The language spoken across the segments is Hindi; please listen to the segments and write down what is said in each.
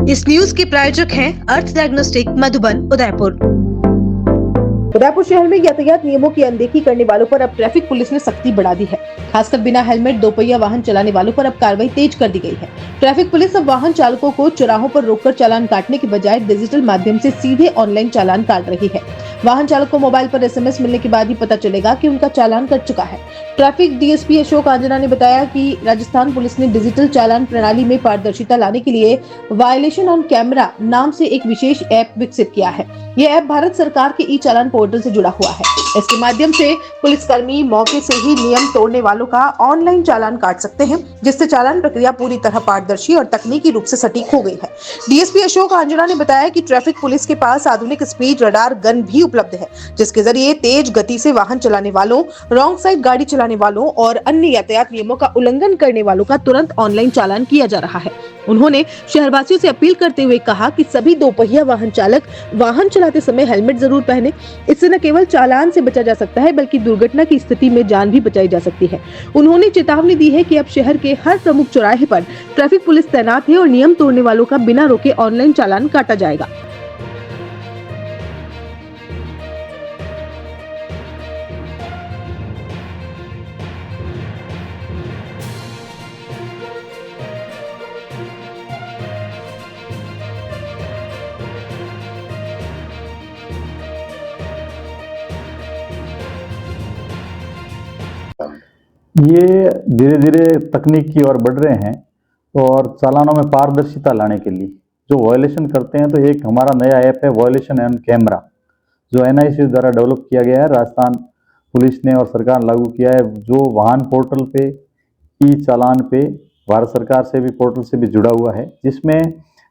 इस न्यूज के प्रायोजक हैं अर्थ डायग्नोस्टिक मधुबन उदयपुर। उदयपुर शहर में यातायात नियमों की अनदेखी करने वालों पर अब ट्रैफिक पुलिस ने सख्ती बढ़ा दी है। खासकर बिना हेलमेट दोपहिया वाहन चलाने वालों पर अब कार्रवाई तेज कर दी गई है। ट्रैफिक पुलिस अब वाहन चालकों को चौराहों पर रोककर चालान काटने के बजाय डिजिटल माध्यम से सीधे ऑनलाइन चालान काट रही है। वाहन चालक को मोबाइल पर SMS मिलने के बाद ही पता चलेगा कि उनका चालान कट चुका है। ट्रैफिक DSP अशोक आंजना ने बताया कि राजस्थान पुलिस ने डिजिटल चालान प्रणाली में पारदर्शिता लाने के लिए वायलेशन ऑन कैमरा नाम से एक विशेष ऐप विकसित किया है। ये ऐप भारत सरकार के ई-चालान पोर्टल से जुड़ा हुआ है। इसके माध्यम से पुलिसकर्मी मौके से ही नियम तोड़ने वालों का ऑनलाइन चालान काट सकते हैं, जिससे चालान प्रक्रिया पूरी तरह पारदर्शी और तकनीकी रूप से सटीक हो गई है। DSP अशोक आंजना ने बताया कि ट्रैफिक पुलिस के पास आधुनिक स्पीड रडार गन भी उपलब्ध है, जिसके जरिए तेज गति से वाहन चलाने वालों, रॉन्ग साइड गाड़ी चलाने वालों और अन्य यातायात नियमों का उल्लंघन करने वालों का तुरंत ऑनलाइन चालान किया जा रहा है। उन्होंने शहरवासियों से अपील करते हुए कहा कि सभी दोपहिया वाहन चालक वाहन चलाते समय हेलमेट जरूर पहने। इससे न केवल चालान से बचा जा सकता है, बल्कि दुर्घटना की स्थिति में जान भी बचाई जा सकती है। उन्होंने चेतावनी दी है कि अब शहर के हर प्रमुख चौराहे पर ट्रैफिक पुलिस तैनात है और नियम तोड़ने वालों का बिना रोके ऑनलाइन चालान काटा जाएगा। ये धीरे धीरे तकनीक की ओर बढ़ रहे हैं और चालानों में पारदर्शिता लाने के लिए जो वायलेशन करते हैं, तो एक हमारा नया ऐप है वायलेशन एंड कैमरा, जो NIC द्वारा डेवलप किया गया है, राजस्थान पुलिस ने और सरकार लागू किया है, जो वाहन पोर्टल पे ई-चालान पे भारत सरकार से भी पोर्टल से भी जुड़ा हुआ है, जिसमें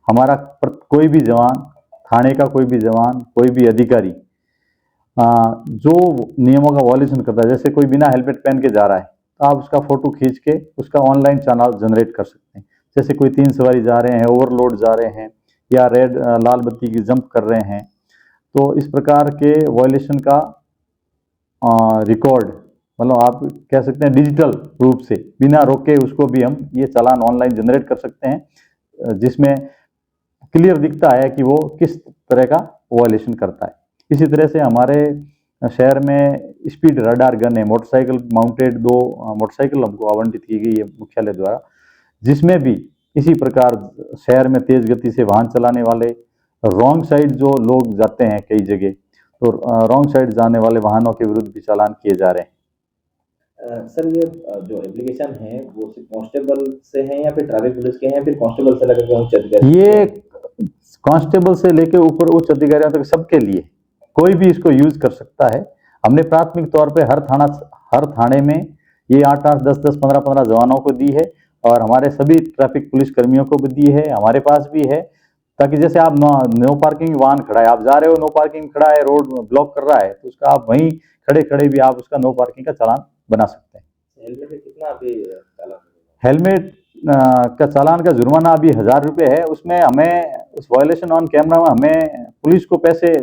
हमारा कोई भी जवान, थाने का कोई भी जवान, कोई भी अधिकारी जो नियमों का वायलेशन करता है, जैसे कोई बिना हेलमेट पहन के जा रहा है, तो आप उसका फोटो खींच के उसका ऑनलाइन चालान जनरेट कर सकते हैं। जैसे कोई 3 सवारी जा रहे हैं, ओवरलोड जा रहे हैं या लाल बत्ती की जंप कर रहे हैं, तो इस प्रकार के वायलेशन का रिकॉर्ड, मतलब आप कह सकते हैं डिजिटल रूप से बिना रोके उसको भी हम ये चालान ऑनलाइन जनरेट कर सकते हैं, जिसमें क्लियर दिखता है कि वो किस तरह का वायलेशन करता है। इसी तरह से हमारे शहर में स्पीड रडार गन है, मोटरसाइकिल माउंटेड 2 मोटरसाइकिल हमको आवंटित की गई है मुख्यालय द्वारा, जिसमें भी इसी प्रकार शहर में तेज गति से वाहन चलाने वाले, रॉन्ग साइड जो लोग जाते हैं कई जगह, तो रॉन्ग साइड जाने वाले वाहनों के विरुद्ध भी चालान किए जा रहे हैं। सर, ये जो एप्लीकेशन है वो सिर्फ कांस्टेबल से है या फिर ट्रैफिक पुलिस के हैं या फिर कांस्टेबल से लेकर उच्च अधिकारी? ये कांस्टेबल से लेकर ऊपर उच्च अधिकारियों तक सबके लिए कोई भी इसको यूज कर सकता है। हमने प्राथमिक तौर पे हर थाने में ये 8-8, 10-10, 15-15 जवानों को दी है और हमारे सभी ट्रैफिक पुलिस कर्मियों को भी दी है, हमारे पास भी है, ताकि जैसे आप नो पार्किंग वाहन खड़ा है, आप जा रहे हो, नो पार्किंग खड़ा है, रोड ब्लॉक कर रहा है, तो उसका आप वहीं खड़े खड़े भी आप उसका नो पार्किंग का चालान बना सकते हैं। हेलमेट का कितना अभी चालान? हेलमेट का चालान का जुर्माना अभी 1000 रुपये है। उसमें हमें उस वायलेशन ऑन कैमरा में हमें पुलिस को पैसे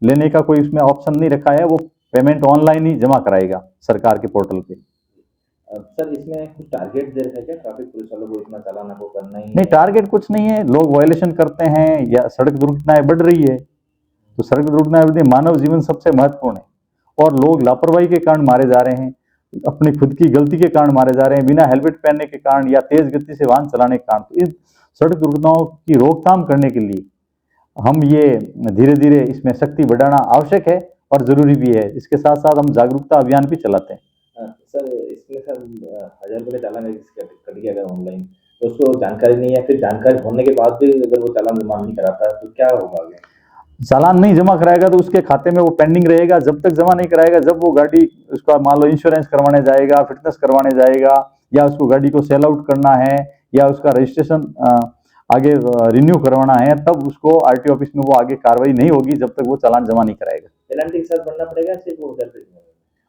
लेने का कोई उसमें ऑप्शन नहीं रखा है, वो पेमेंट ऑनलाइन ही जमा कराएगा सरकार के पोर्टल पे। सर, इसमें कुछ टारगेट दे रखा है क्या ट्रैफिक पुलिस वालों को, इतना चालान आपको करना ही? नहीं, टारगेट कुछ नहीं है, लोग वायलेशन करते हैं या सड़क दुर्घटनाएं बढ़ रही है, तो सड़क दुर्घटनाएं बढ़, मानव जीवन सबसे महत्वपूर्ण है और लोग लापरवाही के कारण मारे जा रहे हैं, अपनी खुद की गलती के कारण मारे जा रहे हैं, बिना हेलमेट पहनने के कारण या तेज गति से वाहन चलाने के कारण। तो इस सड़क दुर्घटनाओं की रोकथाम करने के लिए हम ये धीरे धीरे इसमें शक्ति बढ़ाना आवश्यक है और जरूरी भी है। इसके साथ साथ हम जागरूकता अभियान भी चलाते हैं। सर, इसमें सर 1000 रुपये का चालान कट गया अगर ऑनलाइन, तो उसको जानकारी नहीं है, फिर जानकारी होने के बाद भी अगर वो चालान जमा नहीं कराता तो क्या होगा आगे? चालान नहीं जमा कराएगा तो उसके खाते में वो पेंडिंग रहेगा, जब तक जमा नहीं कराएगा। जब वो गाड़ी उसका मान लो इंश्योरेंस करवाने जाएगा, फिटनेस करवाने जाएगा, या उसको गाड़ी को सेल आउट करना है, या उसका रजिस्ट्रेशन आगे रिन्यू करवाना है, तब उसको RTO ऑफिस में वो आगे कार्रवाई नहीं होगी जब तक वो चालान जमा नहीं कराएगा। पेनल्टी के साथ भरना पड़ेगा सिर्फ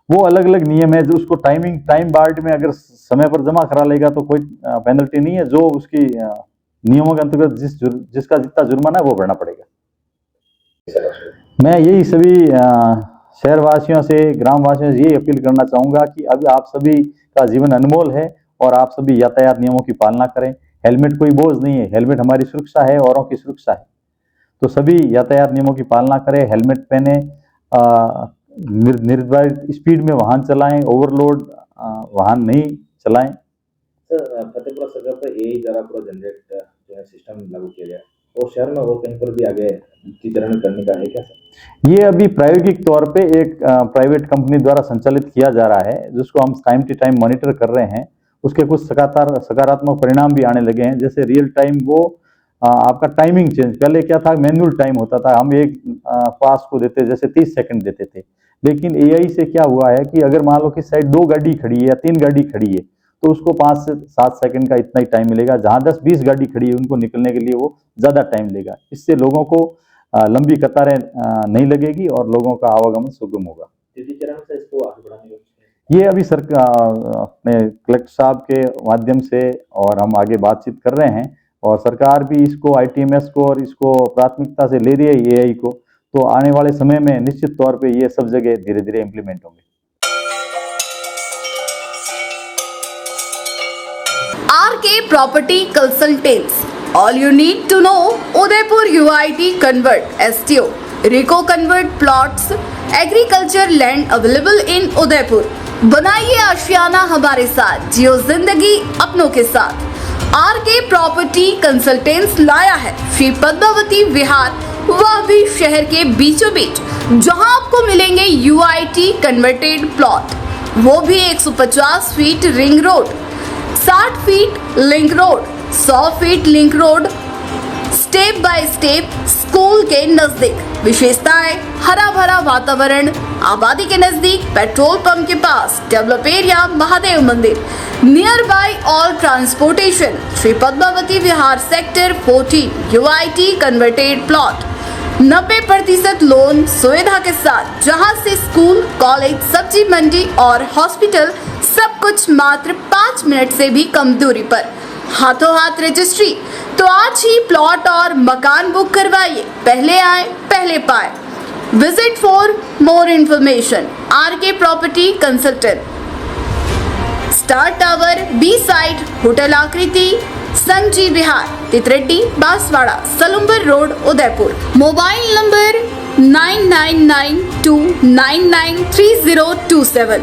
वो अलग अलग नियम है, जो उसको टाइम बार्ड में अगर समय पर जमा करा लेगा तो कोई पेनल्टी नहीं है, जो उसकी नियमों के अंतर्गत जिसका जितना जुर्माना है वो भरना पड़ेगा। मैं यही सभी शहरवासियों से, ग्रामवासियों से यही अपील करना चाहूँगा कि अभी आप सभी का जीवन अनमोल है और आप सभी यातायात नियमों की पालना करें, हेलमेट कोई बोझ नहीं है, हेलमेट हमारी सुरक्षा है, औरों की सुरक्षा है। तो सभी यातायात नियमों की पालना करें, हेलमेट पहने, निर्धारित स्पीड में वाहन चलाएं, ओवरलोड वाहन नहीं चलाएं। सर फतेहपुरा सर्कल पर यही जरा पूरा जनरेट जो है सिस्टम लागू किया गया और शहर में और कहीं पर भी आगे चीजकरण करने का है क्या सर? ये अभी प्रायोगिक तौर पे एक प्राइवेट कंपनी द्वारा संचालित किया जा रहा है, जिसको हम टाइम टू टाइम मॉनिटर कर रहे हैं। उसके कुछ सकारात्मक परिणाम भी आने लगे हैं, जैसे रियल टाइम वो आपका टाइमिंग चेंज, पहले क्या था मैनुअल टाइम होता था, हम एक पास को देते जैसे 30 सेकंड देते थे, लेकिन एआई से क्या हुआ है कि अगर मान लो कि साइड 2 गाड़ी खड़ी है या 3 गाड़ी खड़ी है तो उसको 5 से 7 सेकंड का इतना ही टाइम मिलेगा, जहां 10-20 गाड़ी खड़ी है उनको निकलने के लिए वो ज्यादा टाइम लेगा। इससे लोगों को लंबी कतारें नहीं लगेगी और लोगों का आवागमन सुगम होगा। चरण से इसको आगे बढ़ाने का ये अभी सरकार अपने कलेक्टर साहब के माध्यम से और हम आगे बातचीत कर रहे हैं और सरकार भी इसको आईटीएमएस को और इसको प्राथमिकता से ले रही है एआई को, तो आने वाले समय में निश्चित तौर पे ये सब जगह धीरे धीरे इम्प्लीमेंट होंगे। RK Property Consultants. All you need to know: Udaipur UIT Convert STO, Rico Convert Plots, Agriculture Land available in Udaipur. बनाइए आशियाना हमारे साथ, जियो जिंदगी अपनों के साथ। RK Property Consultants लाया है श्री पद्मावती विहार, वह भी शहर के बीचों बीच, जहां आपको मिलेंगे UIT कन्वर्टेड प्लॉट, वो भी 150 feet ring road, 60 feet link road, 100 feet link road, step by step school के नजदीक। विशेषताएं: हरा भरा वातावरण, आबादी के नजदीक, पेट्रोल पंप के पास, डेवलप एरिया, महादेव मंदिर, near by all transportation. Shri Padmavati Vihar sector 14 UIT converted plot, 90% loan सुविधा के साथ, जहां से स्कूल, कॉलेज, सब्जी मंडी और हॉस्पिटल सब कुछ मात्र 5 मिनट से भी कम दूरी पर, हाथों हाथ रजिस्ट्री। तो आज ही प्लॉट और मकान बुक करवाइए, पहले आए पहले पाए। Visit for more information RK property consultant, star tower, B side, hotel Akriti, Sanji Vihar, Titreddi, Banswara, Salumbar road, Udaipur. Mobile number 9992993027,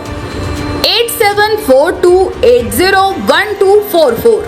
8742801244।